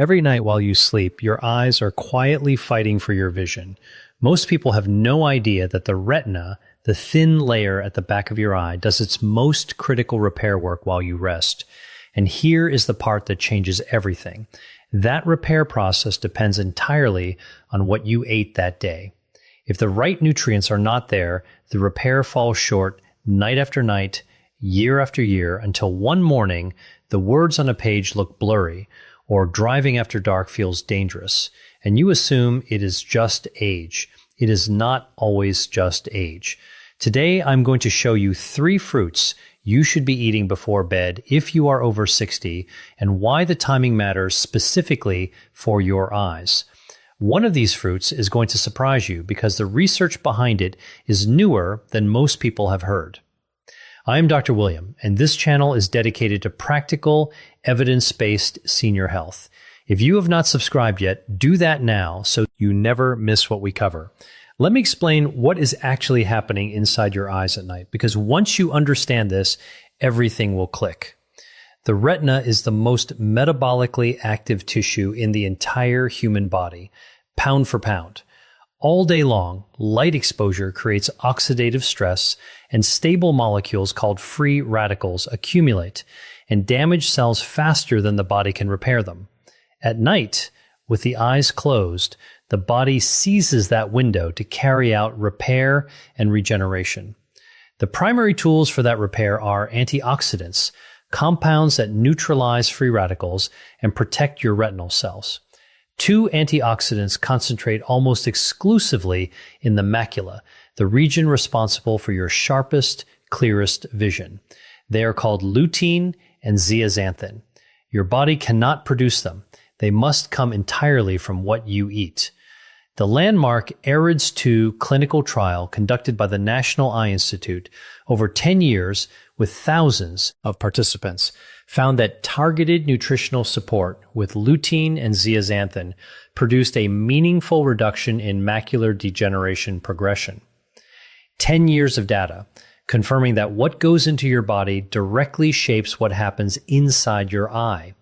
Every night while you sleep, your eyes are quietly fighting for your vision. Most people have no idea that the retina, the thin layer at the back of your eye, does its most critical repair work while you rest. And here is the part that changes everything. That repair process depends entirely on what you ate that day. If the right nutrients are not there, the repair falls short night after night, year after year, until one morning the words on a page look blurry, or driving after dark feels dangerous, and you assume it is just age. It is not always just age. Today, I'm going to show you 3 fruits you should be eating before bed if you are over 60, and why the timing matters specifically for your eyes. One of these fruits is going to surprise you because the research behind it is newer than most people have heard. I am Dr. William, and this channel is dedicated to practical, evidence-based senior health. If you have not subscribed yet, do that now so you never miss what we cover. Let me explain what is actually happening inside your eyes at night, because once you understand this, everything will click. The retina is the most metabolically active tissue in the entire human body, pound for pound. All day long, light exposure creates oxidative stress, and stable molecules called free radicals accumulate and damage cells faster than the body can repair them. At night, with the eyes closed, the body seizes that window to carry out repair and regeneration. The primary tools for that repair are antioxidants, compounds that neutralize free radicals and protect your retinal cells. 2 antioxidants concentrate almost exclusively in the macula, the region responsible for your sharpest, clearest vision. They are called lutein and zeaxanthin. Your body cannot produce them. They must come entirely from what you eat. The landmark ARIDS-2 clinical trial conducted by the National Eye Institute over 10 years with thousands of participants found that targeted nutritional support with lutein and zeaxanthin produced a meaningful reduction in macular degeneration progression. 10 years of data confirming that what goes into your body directly shapes what happens inside your eye.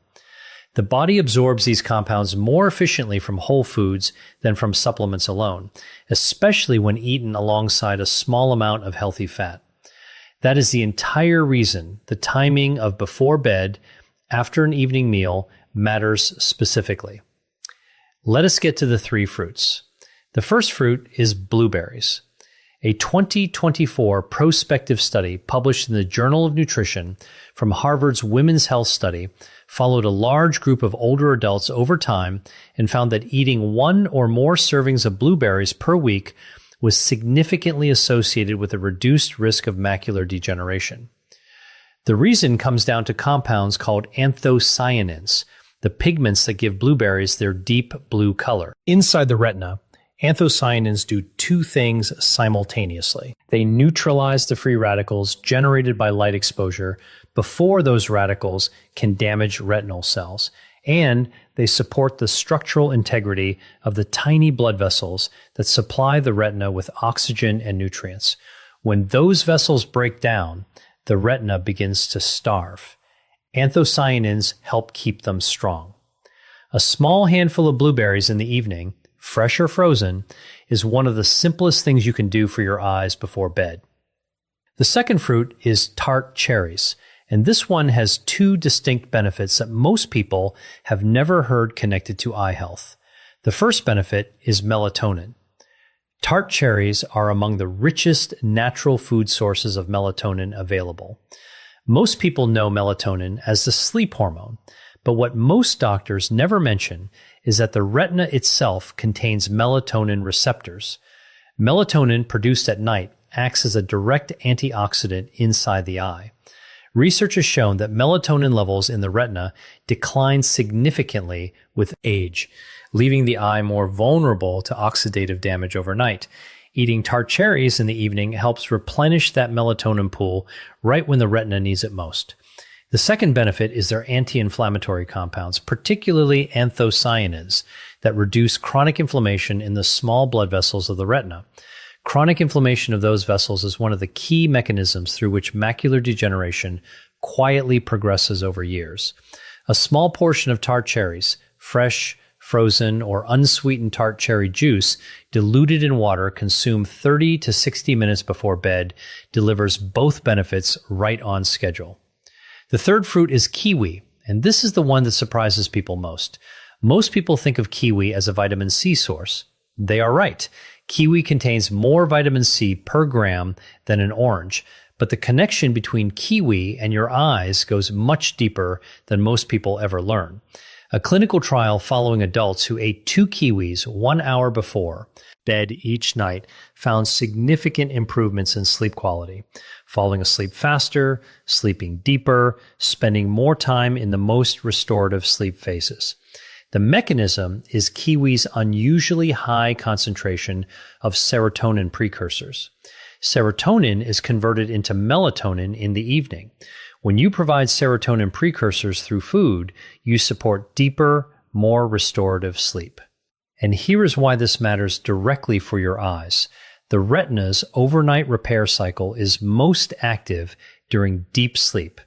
The body absorbs these compounds more efficiently from whole foods than from supplements alone, especially when eaten alongside a small amount of healthy fat. That is the entire reason the timing of before bed, after an evening meal, matters specifically. Let us get to the 3 fruits. The first fruit is blueberries. A 2024 prospective study published in the Journal of Nutrition from Harvard's Women's Health Study followed a large group of older adults over time and found that eating 1 or more servings of blueberries per week was significantly associated with a reduced risk of macular degeneration. The reason comes down to compounds called anthocyanins, the pigments that give blueberries their deep blue color. Inside the retina, anthocyanins do 2 things simultaneously. They neutralize the free radicals generated by light exposure before those radicals can damage retinal cells, and they support the structural integrity of the tiny blood vessels that supply the retina with oxygen and nutrients. When those vessels break down, the retina begins to starve. Anthocyanins help keep them strong. A small handful of blueberries in the evening, fresh or frozen, is one of the simplest things you can do for your eyes before bed. The second fruit is tart cherries, and this one has 2 distinct benefits that most people have never heard connected to eye health. The first benefit is melatonin. Tart cherries are among the richest natural food sources of melatonin available. Most people know melatonin as the sleep hormone, but what most doctors never mention is that the retina itself contains melatonin receptors. Melatonin produced at night acts as a direct antioxidant inside the eye. Research has shown that melatonin levels in the retina decline significantly with age, leaving the eye more vulnerable to oxidative damage overnight. Eating tart cherries in the evening helps replenish that melatonin pool right when the retina needs it most. The second benefit is their anti-inflammatory compounds, particularly anthocyanins, that reduce chronic inflammation in the small blood vessels of the retina. Chronic inflammation of those vessels is one of the key mechanisms through which macular degeneration quietly progresses over years. A small portion of tart cherries, fresh, frozen, or unsweetened tart cherry juice diluted in water consumed 30 to 60 minutes before bed delivers both benefits right on schedule. The third fruit is kiwi, and this is the one that surprises people most. Most people think of kiwi as a vitamin C source. They are right. Kiwi contains more vitamin C per gram than an orange, but the connection between kiwi and your eyes goes much deeper than most people ever learn. A clinical trial following adults who ate 2 kiwis 1 hour before bed each night found significant improvements in sleep quality, falling asleep faster, sleeping deeper, spending more time in the most restorative sleep phases. The mechanism is kiwi's unusually high concentration of serotonin precursors. Serotonin is converted into melatonin in the evening. When you provide serotonin precursors through food, you support deeper, more restorative sleep. And here is why this matters directly for your eyes. The retina's overnight repair cycle is most active during deep sleep,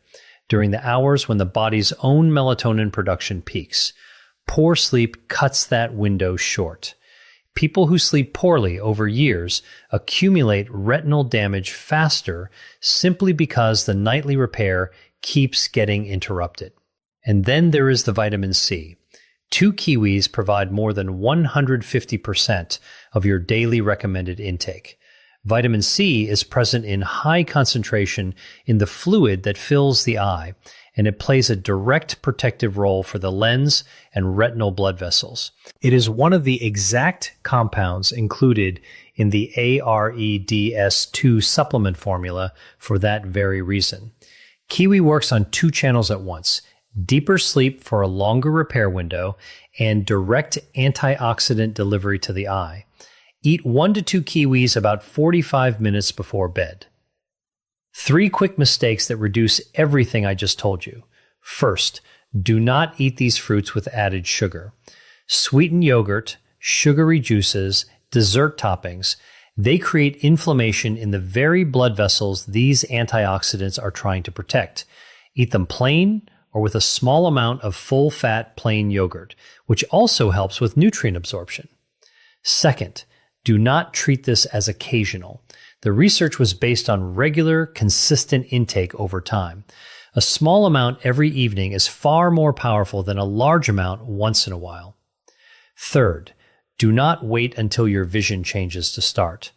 during the hours when the body's own melatonin production peaks. Poor sleep cuts that window short. People who sleep poorly over years accumulate retinal damage faster simply because the nightly repair keeps getting interrupted. And then there is the vitamin C. 2 kiwis provide more than 150% of your daily recommended intake. Vitamin C is present in high concentration in the fluid that fills the eye, and it plays a direct protective role for the lens and retinal blood vessels. It is one of the exact compounds included in the AREDS2 supplement formula for that very reason. Kiwi works on 2 channels at once: deeper sleep for a longer repair window and direct antioxidant delivery to the eye. Eat 1 to 2 kiwis about 45 minutes before bed. 3 quick mistakes that reduce everything I just told you. First, do not eat these fruits with added sugar. Sweetened yogurt, sugary juices, dessert toppings, they create inflammation in the very blood vessels these antioxidants are trying to protect. Eat them plain or with a small amount of full-fat plain yogurt, which also helps with nutrient absorption. Second, do not treat this as occasional. The research was based on regular, consistent intake over time. A small amount every evening is far more powerful than a large amount once in a while. Third, do not wait until your vision changes to start.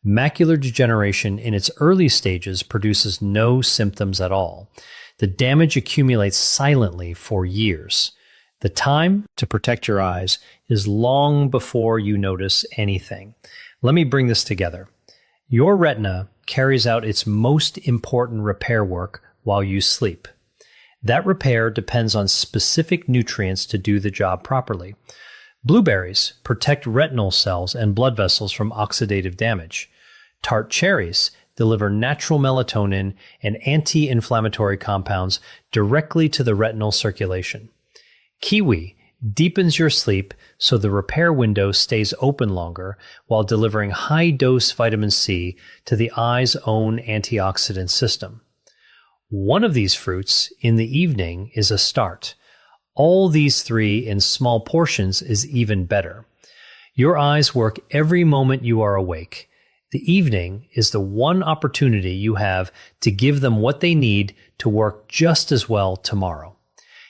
Macular degeneration in its early stages produces no symptoms at all. The damage accumulates silently for years. The time to protect your eyes is long before you notice anything. Let me bring this together. Your retina carries out its most important repair work while you sleep. That repair depends on specific nutrients to do the job properly. Blueberries protect retinal cells and blood vessels from oxidative damage. Tart cherries deliver natural melatonin and anti-inflammatory compounds directly to the retinal circulation. Kiwi deepens your sleep so the repair window stays open longer while delivering high-dose vitamin C to the eye's own antioxidant system. One of these fruits in the evening is a start. All these 3 in small portions is even better. Your eyes work every moment you are awake. The evening is the one opportunity you have to give them what they need to work just as well tomorrow.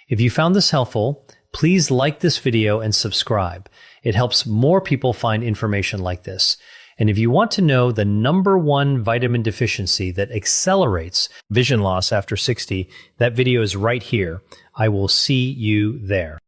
If you found this helpful, please like this video and subscribe. It helps more people find information like this. And if you want to know the #1 vitamin deficiency that accelerates vision loss after 60, that video is right here. I will see you there.